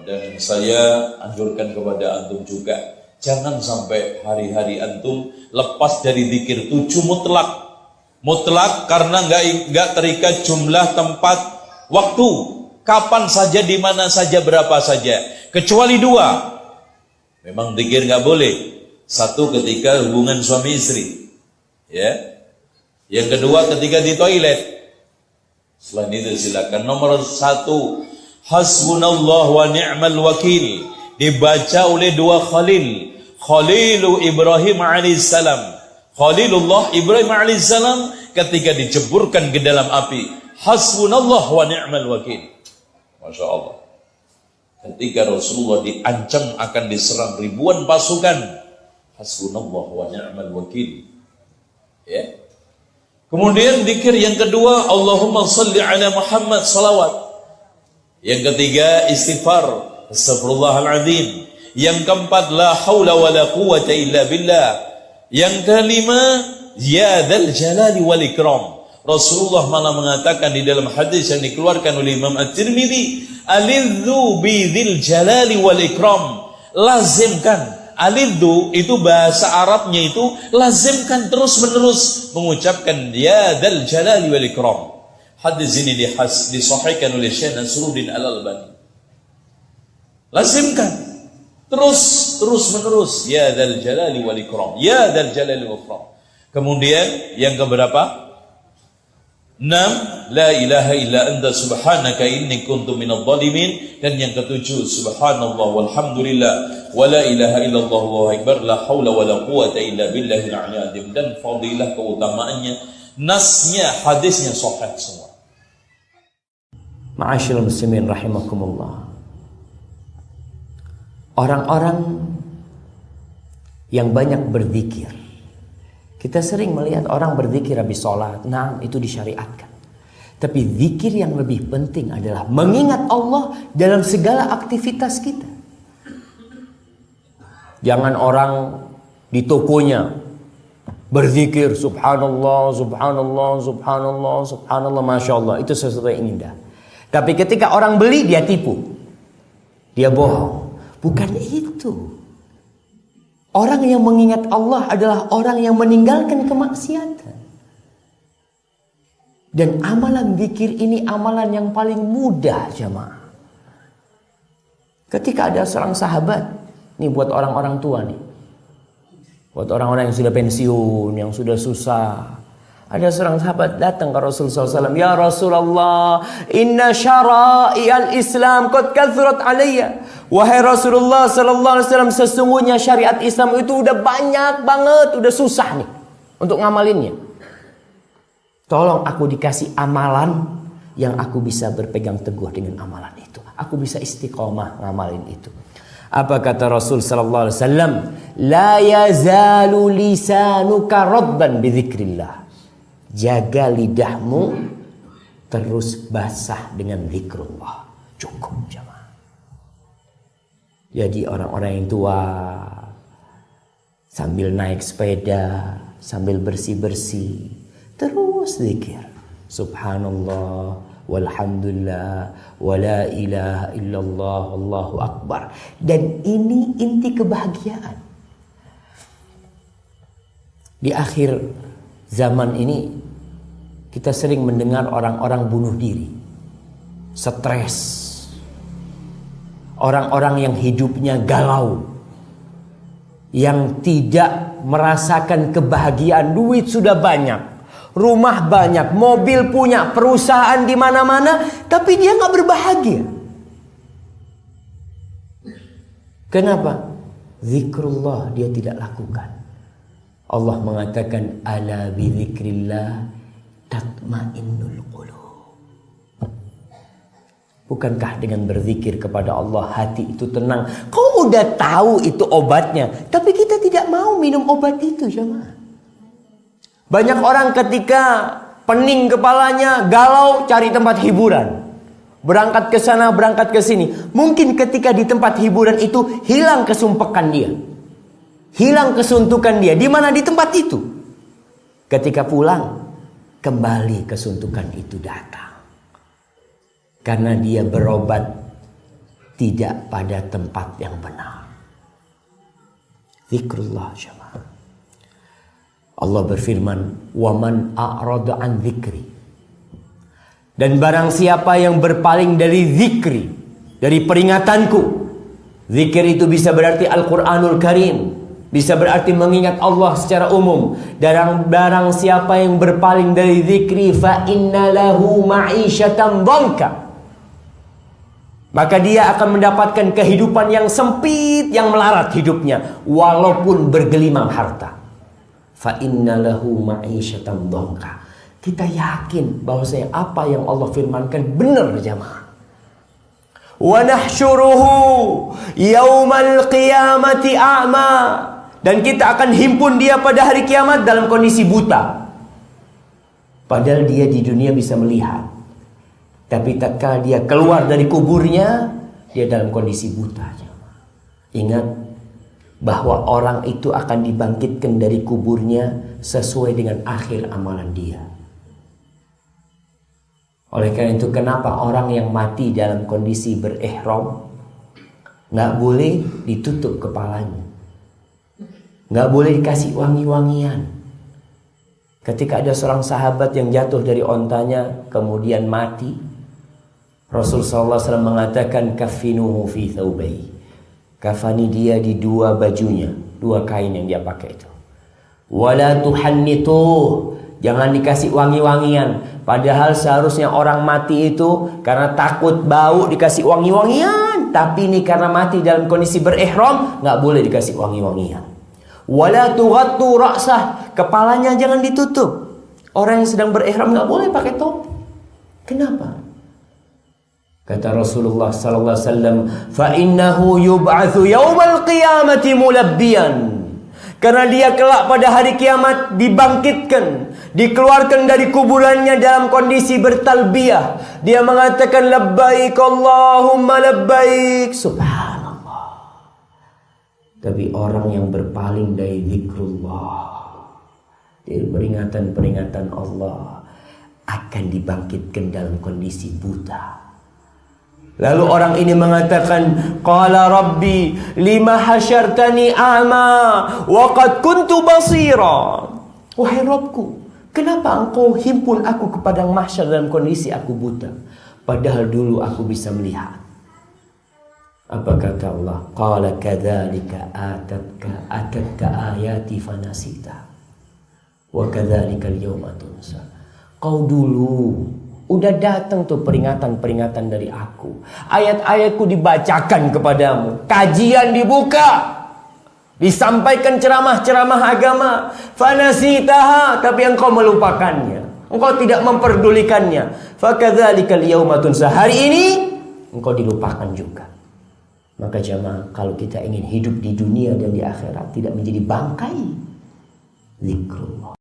Dan saya anjurkan kepada antum juga, jangan sampai hari-hari antum lepas dari zikir 7 mutlak. Mutlak karena nggak terikat jumlah, tempat, waktu, kapan saja, di mana saja, berapa saja. Kecuali 2. Memang zikir nggak boleh. 1 ketika hubungan suami istri, ya. Yang kedua ketika di toilet. Selain itu silakan. Nomor 1, hasbunallah wa ni'mal wakil, dibaca oleh 2 khalil. Khalilu Ibrahim alaihissalam, Khalilullah Ibrahim alaihissalam ketika diceburkan ke dalam api, hasbunallah wa ni'mal wakil. Masya Allah. Ketika Rasulullah diancam akan diserang ribuan pasukan, hasbunallah wa ni'mal wakil. Ya. Kemudian zikir yang kedua, Allahumma salli ala Muhammad, salawat. Yang ketiga, istighfar, astagfirullahaladzim. Yang keempat, la haula wa la quwata illa billah. Yang kelima, ya dzal jalali wal ikram. Rasulullah malah mengatakan di dalam hadis yang dikeluarkan oleh Imam At-Tirmidzi, alidzu bi dzil jalali wal ikram. Lazimkan. Alidzu itu bahasa Arabnya itu lazimkan terus-menerus mengucapkan ya dzal jalali wal ikram. Hadis ini disahihkan oleh Syekh Nasruddin Al-Albani. Lazimkan terus-menerus ya dzal jalali wal ikram, ya dzal jalali wal ikram. Kemudian yang keberapa? 6, la ilaha illa anta subhanaka inni kuntu minadh dhalimin. Dan yang ke-7, subhanallah walhamdulillah wa la ilaha illallah wallahu akbar, la haula wa la quwata illa billahil aliyyil azim. Dan fadilah keutamaannya, nasnya, hadisnya sahih semua. Ma'asyiral muslimin rahimakumullah. Orang-orang yang banyak berzikir, kita sering melihat orang berzikir habis sholat. Nah, itu disyariatkan. Tapi zikir yang lebih penting adalah mengingat Allah dalam segala aktivitas kita. Jangan orang di tokonya berzikir subhanallah, subhanallah, subhanallah, subhanallah, masya Allah. Itu sesuatu yang indah. Tapi ketika orang beli, dia tipu, dia bohong. Bukan itu. Orang yang mengingat Allah adalah orang yang meninggalkan kemaksiatan. Dan amalan zikir ini amalan yang paling mudah, jemaah. Ketika ada seorang sahabat, ini buat orang-orang tua nih, buat orang-orang yang sudah pensiun, yang sudah susah. Ada seorang sahabat datang ke Rasulullah SAW. Ya Rasulullah, inna syara'i al-Islam qad kathurat alayya. Wahai Rasulullah SAW, sesungguhnya syariat Islam itu udah banyak banget, udah susah nih untuk ngamalinnya. Tolong aku dikasih amalan yang aku bisa berpegang teguh dengan amalan itu. Aku bisa istiqomah ngamalin itu. Apa kata Rasul sallallahu alaihi wasallam? La yazalu lisanuka radban bi dzikrillah. Jaga lidahmu terus basah dengan zikrullah. Cukup, jemaah. Jadi orang-orang yang tua sambil naik sepeda, sambil bersih-bersih, terus zikir. Subhanallah, walhamdulillah, wala ilaha illallah, Allahu akbar. Dan ini inti kebahagiaan. Di akhir zaman ini kita sering mendengar orang-orang bunuh diri, stres, orang-orang yang hidupnya galau, yang tidak merasakan kebahagiaan. Duit sudah banyak, rumah banyak, mobil punya, perusahaan di mana-mana, tapi dia nggak berbahagia. Kenapa? Zikrullah dia tidak lakukan. Allah mengatakan ala bi dzikrillah tatmainnul qulub. Bukankah dengan berzikir kepada Allah hati itu tenang? Kau udah tahu itu obatnya, tapi kita tidak mau minum obat itu, jemaah. Banyak orang ketika pening kepalanya, galau, cari tempat hiburan. Berangkat ke sana, berangkat ke sini. Mungkin ketika di tempat hiburan itu hilang kesumpekan dia, hilang kesuntukan dia. Di mana? Di tempat itu. Ketika pulang, kembali kesuntukan itu datang. Karena dia berobat tidak pada tempat yang benar. Zikrullah jemaah. Allah berfirman, "Waman a'rada an dzikri." Dan barang siapa yang berpaling dari zikri, dari peringatanku. Zikir itu bisa berarti Al-Quranul Karim, bisa berarti mengingat Allah secara umum. Dan barang siapa yang berpaling dari zikri, fa inna lahu ma'isyatan dhanka, maka dia akan mendapatkan kehidupan yang sempit, yang melarat hidupnya, walaupun bergelimang harta. Fa inna lahu ma'isyatan dhanka. Kita yakin bahwasanya apa yang Allah firmankan benar jemaah. Wa nahsyuruhu yaumal qiyamati a'ma. Dan kita akan himpun dia pada hari kiamat dalam kondisi buta. Padahal dia di dunia bisa melihat. Tapi tatkala dia keluar dari kuburnya, dia dalam kondisi buta. Ingat bahwa orang itu akan dibangkitkan dari kuburnya sesuai dengan akhir amalan dia. Oleh karena itu, kenapa orang yang mati dalam kondisi berihram nggak boleh ditutup kepalanya, nggak boleh dikasih wangi-wangian. Ketika ada seorang sahabat yang jatuh dari ontanya kemudian mati, Rasulullah SAW mengatakan, kafinuhu fi thawbai, kafani dia di dua bajunya, dua kain yang dia pakai itu. Wala tuhannituh, jangan dikasih wangi-wangian. Padahal seharusnya orang mati itu karena takut bau dikasih wangi-wangian, tapi ini karena mati dalam kondisi berihram nggak boleh dikasih wangi-wangian. Wala tughattu ra'sah, kepalanya jangan ditutup. Orang yang sedang berihram nggak boleh pakai topi. Kenapa? Kata Rasulullah sallallahu alaihi wasallam, fa innahu yub'atsu yaumal qiyamati mulabbiyan. Karena dia kelak pada hari kiamat dibangkitkan, dikeluarkan dari kuburannya dalam kondisi bertalbiyah. Dia mengatakan labbaik Allahumma labbaik. Subhanallah. Tapi orang yang berpaling dari zikrullah, dari peringatan-peringatan Allah, akan dibangkitkan dalam kondisi buta. Lalu orang ini mengatakan, qala rabbi lima hasyartani a'ma wa qad kuntu basira. Wahai Rabbku, kenapa engkau himpun aku ke padang mahsyar dalam kondisi aku buta, padahal dulu aku bisa melihat. Apa kata Allah? Qala kadzalika atatka ayati fanasita wa kadzalika al-yawma tunsa. Kau dulu udah datang tuh peringatan-peringatan dari aku. Ayat-ayatku dibacakan kepadamu. Kajian dibuka. Disampaikan ceramah-ceramah agama. Fanasitaha, tapi engkau melupakannya. Engkau tidak memperdulikannya. Fakadzalikal yauma tunsa. Hari ini engkau dilupakan juga. Maka jemaah, kalau kita ingin hidup di dunia dan di akhirat tidak menjadi bangkai, zikrullah.